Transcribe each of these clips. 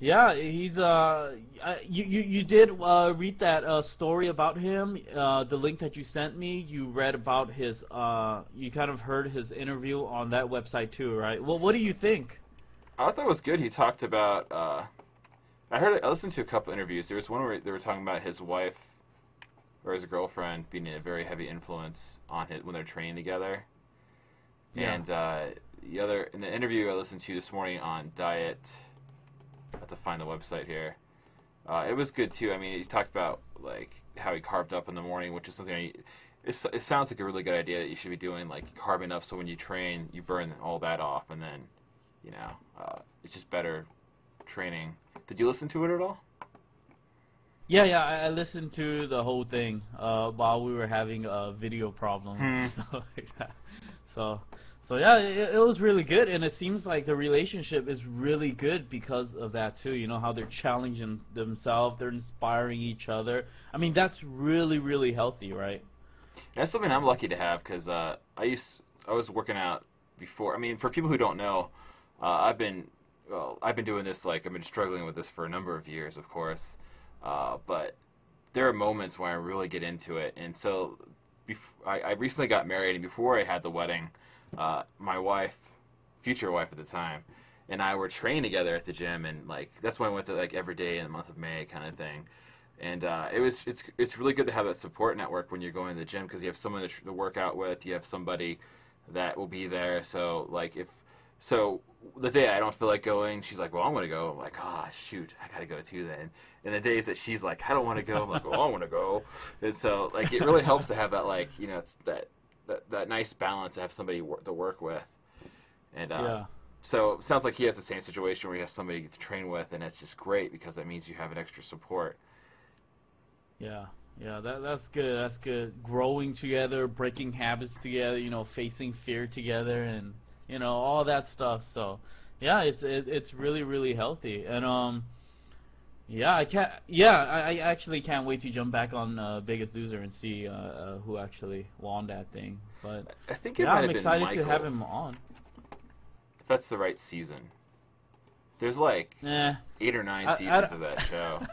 Yeah, he's you did read that story about him, the link that you sent me. You read about his you kind of heard his interview on that website too, right? Well, what do you think? I thought it was good. He talked about. I listened to a couple interviews. There was one where they were talking about his wife or his girlfriend being a very heavy influence on him when they're training together. Yeah. And the other in the interview I listened to this morning on diet. I have to find the website here. It was good too. I mean, he talked about like how he carved up in the morning, which is something. It sounds like a really good idea that you should be doing, like carving up so when you train, you burn all that off, and then, it's just better training. Did you listen to it at all? Yeah, yeah, I listened to the whole thing while we were having a video problem. So, like that. So yeah, it was really good, and it seems like the relationship is really good because of that too. You know how they're challenging themselves, they're inspiring each other. I mean, that's really, really healthy, right? That's something I'm lucky to have because I was working out before. I mean, for people who don't know, I've been doing this, like I've been struggling with this for a number of years, of course. But there are moments where I really get into it, and so I recently got married, and before I had the wedding, my wife, future wife at the time, and I were training together at the gym, and like that's when I went to like every day in the month of May kind of thing. And it's really good to have that support network when you're going to the gym because you have someone to work out with, you have somebody that will be there. So like the day I don't feel like going, she's like, well, I'm going to go. I'm like, oh, shoot, I got to go too then. And the days that she's like, I don't want to go, I'm like, well, I want to go. And so like it really helps to have that, like, it's that nice balance to have somebody to work with. And Yeah. so it sounds like he has the same situation where he has somebody to train with, and it's just great because that means you have an extra support. Yeah, yeah, that's good. That's good. Growing together, breaking habits together, facing fear together, and all that stuff. So, yeah, it's really, really healthy. And yeah, I actually can't wait to jump back on Biggest Loser and see who actually won that thing. But I think it yeah, might I'm have been excited Michael, to have him on. if that's the right season. There's like 8 or 9 seasons of that show.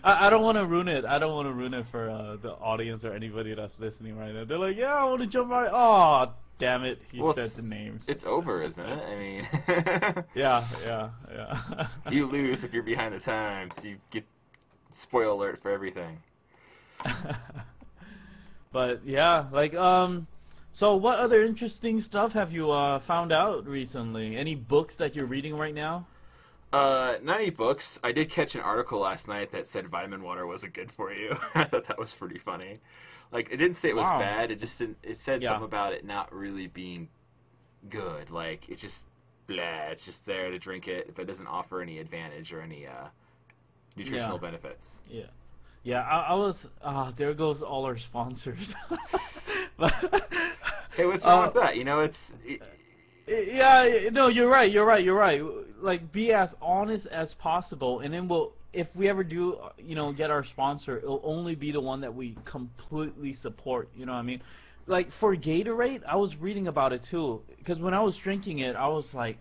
I don't want to ruin it. I don't want to ruin it for the audience or anybody that's listening right now. They're like, yeah, I want to jump right. Oh, damn it! You said the names. It's over, isn't it? I mean, Yeah. you lose if you're behind the times. You get spoiler alert for everything. But yeah, like so what other interesting stuff have you found out recently? Any books that you're reading right now? Not any books. I did catch an article last night that said vitamin water wasn't good for you. I thought that was pretty funny. Like, it didn't say it was bad. It just didn't. It said something about it not really being good. Like, it's just blah. It's just there to drink it, if it doesn't offer any advantage or any nutritional benefits. Yeah. Yeah, I was. There goes all our sponsors. Hey, what's wrong with that? It's. Yeah, no, you're right. Like, be as honest as possible, and then if we ever do, get our sponsor, it'll only be the one that we completely support. You know what I mean? Like, for Gatorade, I was reading about it too, because when I was drinking it, I was like,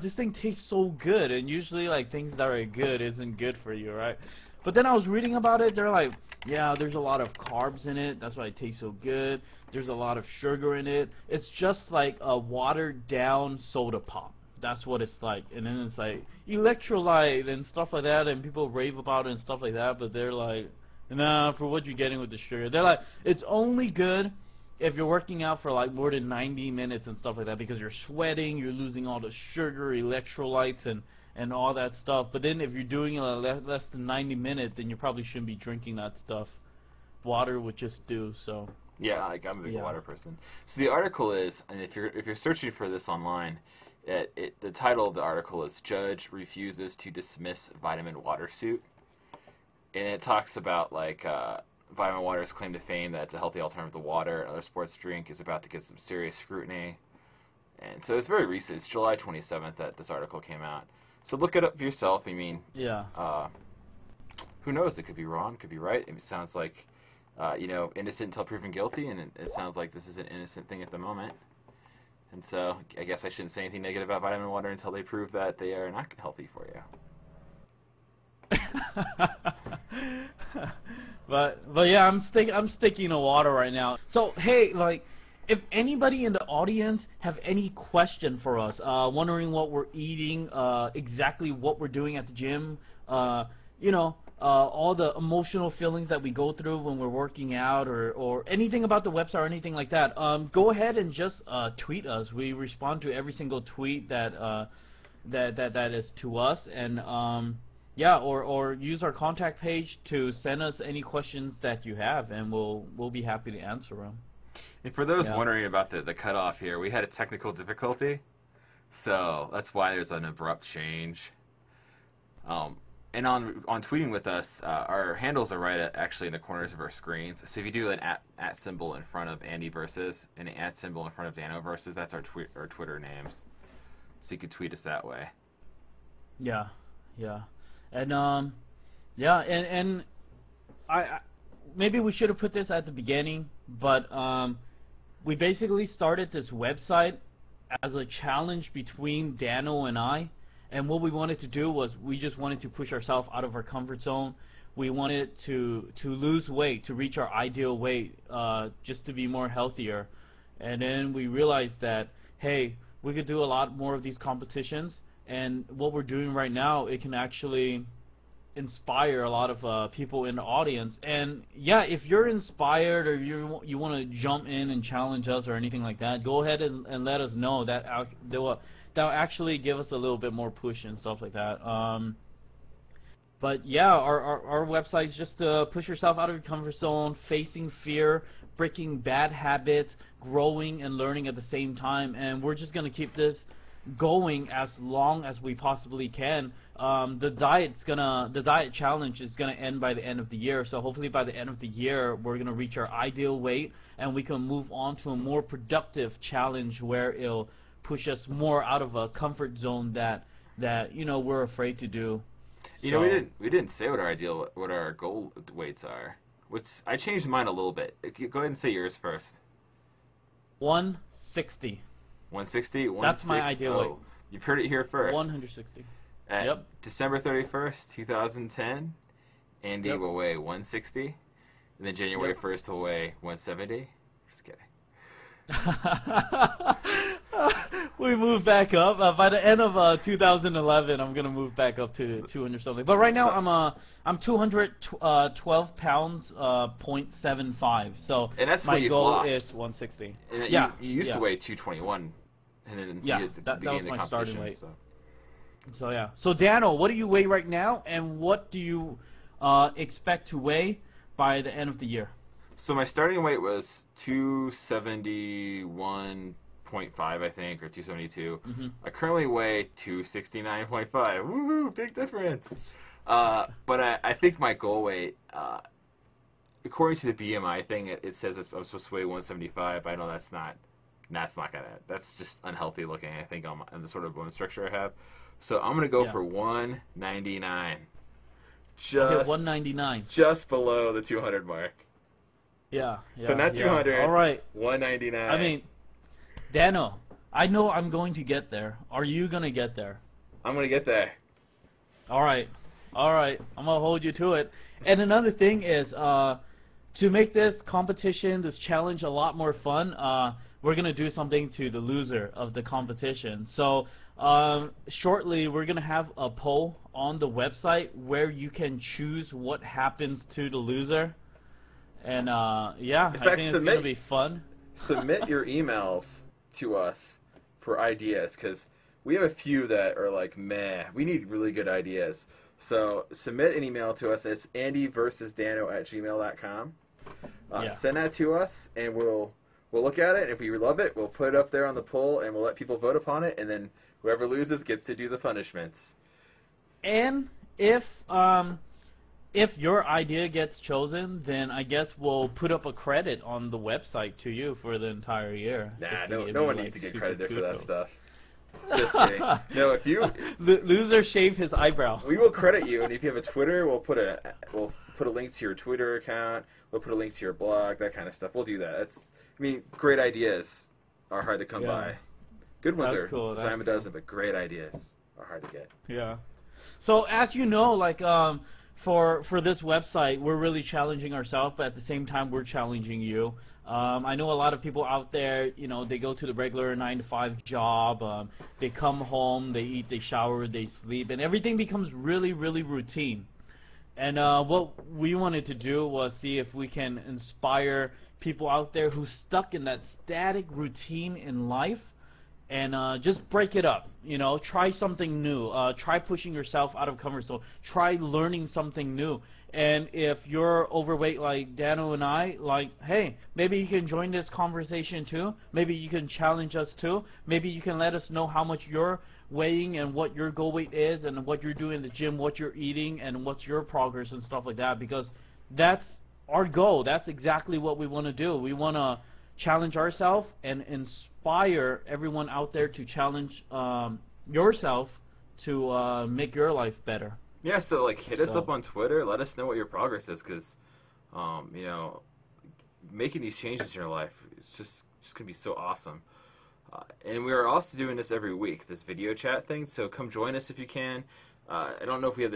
this thing tastes so good, and usually, like, things that are good isn't good for you, right? But then I was reading about it, they're like, yeah, there's a lot of carbs in it, that's why it tastes so good. There's a lot of sugar in it. It's just like a watered down soda pop. That's what it's like. And then it's like electrolyte and stuff like that, and people rave about it and stuff like that, but they're like, nah, for what you're getting with the sugar. They're like, it's only good if you're working out for like more than 90 minutes and stuff like that, because you're sweating, you're losing all the sugar, electrolytes, and all that stuff. But then if you're doing it less than 90 minutes, then you probably shouldn't be drinking that stuff. Water would just do. So yeah, like, I'm a big water person. So the article is, and if you're searching for this online, the title of the article is "Judge Refuses to Dismiss Vitamin Water Suit," and it talks about like vitamin water's claim to fame that it's a healthy alternative to water. Another sports drink is about to get some serious scrutiny, and so it's very recent. It's July 27th that this article came out. So look it up for yourself. I mean, who knows? It could be wrong, it could be right. It sounds like, innocent until proven guilty, and it sounds like this is an innocent thing at the moment. And so I guess I shouldn't say anything negative about vitamin water until they prove that they are not healthy for you. But yeah, I'm sticking to water right now. So hey, like, if anybody in the audience have any question for us, wondering what we're eating, exactly what we're doing at the gym, you know, all the emotional feelings that we go through when we're working out, or anything about the website or anything like that, go ahead and just tweet us. We respond to every single tweet that that is to us, and yeah, or use our contact page to send us any questions that you have, and we'll be happy to answer them. And for those wondering about the cutoff here, we had a technical difficulty, so that's why there's an abrupt change. And on tweeting with us, our handles are right actually in the corners of our screens. So if you do an at symbol in front of Andy versus and an at symbol in front of Dano versus, that's our Twitter names. So you could tweet us that way. Yeah, yeah, and yeah, and I maybe we should have put this at the beginning, but we basically started this website as a challenge between Dano and I. And what we wanted to do was we just wanted to push ourselves out of our comfort zone. We wanted to lose weight, to reach our ideal weight, just to be more healthier. And then we realized that, hey, we could do a lot more of these competitions. And what we're doing right now, it can actually inspire a lot of people in the audience. And yeah, if you're inspired or you want to jump in and challenge us or anything like that, go ahead and let us know. That'll actually give us a little bit more push and stuff like that. But yeah, our website's just to push yourself out of your comfort zone, facing fear, breaking bad habits, growing and learning at the same time. And we're just gonna keep this going as long as we possibly can. The diet challenge is gonna end by the end of the year. So hopefully by the end of the year, we're gonna reach our ideal weight, and we can move on to a more productive challenge where it'll push us more out of a comfort zone that you know we're afraid to do. You know, we didn't say what our goal weights are. I changed mine a little bit. Go ahead and say yours first. 160. 160. That's my ideal weight. You've heard it here first. 160. At December 31st, 2010, Andy will weigh 160, and then January 1st will weigh 170. Just kidding. We move back up. By the end of 2011, I'm gonna move back up to 200 something. But right now, I'm 212 pounds, 0.75. So and that's my what goal lost. is 160. And yeah, you used to weigh 221, and then that was my starting weight. So yeah. So Dano, what do you weigh right now, and what do you expect to weigh by the end of the year? So my starting weight was 271.5, I think, or 272. Mm-hmm. I currently weigh 269.5. Woohoo! Big difference. But I think my goal weight, according to the BMI thing, it says I'm supposed to weigh 175. I know that's not that's just unhealthy looking, I think, on the sort of bone structure I have. So I'm gonna go for 199. Just 199. Just below the 200 mark. Yeah. So not 200. All right. 199. I mean, Dano, I know I'm going to get there. Are you gonna get there? I'm gonna get there. All right. I'm gonna hold you to it. And another thing is, to make this competition, this challenge a lot more fun, we're gonna do something to the loser of the competition. So shortly, we're gonna have a poll on the website where you can choose what happens to the loser. And yeah, I think it's gonna be fun. Submit your emails to us for ideas, because we have a few that are like, meh, we need really good ideas. So submit an email to us. It's andyvsdano@gmail.com. Send that to us, and we'll look at it. And if we love it, we'll put it up there on the poll, and we'll let people vote upon it. And then whoever loses gets to do the punishments. And if your idea gets chosen, then I guess we'll put up a credit on the website to you for the entire year. Nah, no one needs to get credited for that stuff. Just kidding. No, if you loser shave his eyebrow, we will credit you. And if you have a Twitter, we'll put a link to your Twitter account. We'll put a link to your blog, that kind of stuff. We'll do that. Great ideas are hard to come by. Good ones are a dime a dozen, but great ideas are hard to get. Yeah. So as you know, like for this website, we're really challenging ourselves, but at the same time, we're challenging you. I know a lot of people out there, you know, they go to the regular 9 to 5 job, they come home, they eat, they shower, they sleep, and everything becomes really, really routine. And what we wanted to do was see if we can inspire people out there who's stuck in that static routine in life, and just break it up. You know, try something new. Try pushing yourself out of comfort zone. Try learning something new. And if you're overweight like Dano and I, like, hey, maybe you can join this conversation too. Maybe you can challenge us too. Maybe you can let us know how much you're weighing and what your goal weight is and what you're doing in the gym, what you're eating, and what's your progress and stuff like that. Because that's our goal. That's exactly what we want to do. We want to challenge ourselves and inspire everyone out there to challenge yourself to make your life better. Yeah, so like hit us up on Twitter. Let us know what your progress is, because you know, making these changes in your life is just gonna be so awesome. And we are also doing this every week, this video chat thing. So come join us if you can. I don't know if we have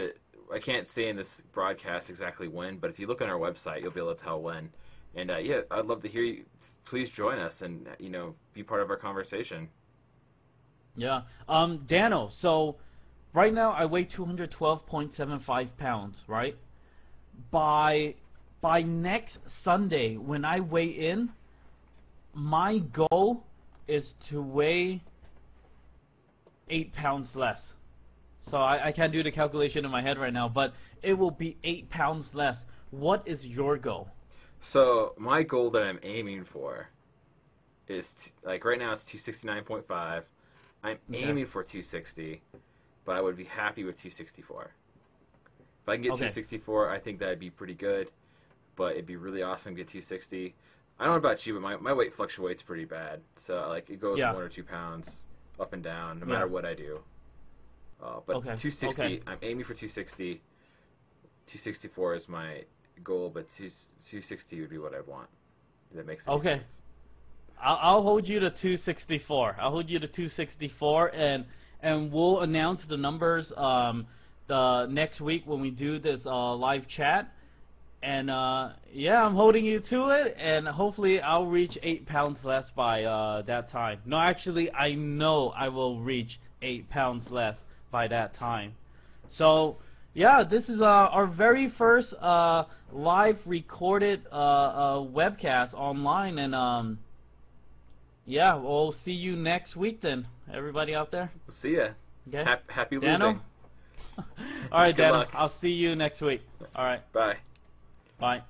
I can't say in this broadcast exactly when, but if you look on our website, you'll be able to tell when. And yeah, I'd love to hear you. Please join us and, you know, be part of our conversation. Yeah. Dano, so right now I weigh 212.75 pounds, right? By next Sunday, when I weigh in, my goal is to weigh 8 pounds less. So I can't do the calculation in my head right now, but it will be 8 pounds less. What is your goal? So my goal that I'm aiming for is, like, right now it's 269.5. I'm aiming for 260, but I would be happy with 264. If I can get 264, I think that'd be pretty good, but it'd be really awesome to get 260. I don't know about you, but my weight fluctuates pretty bad. So, like, it goes 1 or 2 pounds up and down no matter what I do. But 260, I'm aiming for 260. 264 is my goal, but 260 would be what I'd want. If that makes any sense. I'll hold you to 264. I'll hold you to 264, and we'll announce the numbers the next week when we do this live chat. And yeah, I'm holding you to it, and hopefully I'll reach 8 pounds less by that time. No, actually, I know I will reach 8 pounds less by that time. So yeah, this is our very first live recorded webcast online, and yeah, we'll see you next week then, everybody out there. See ya. Okay. Happy Dano? losing. All right, Good Dano. luck. I'll see you next week. All right. Bye. Bye.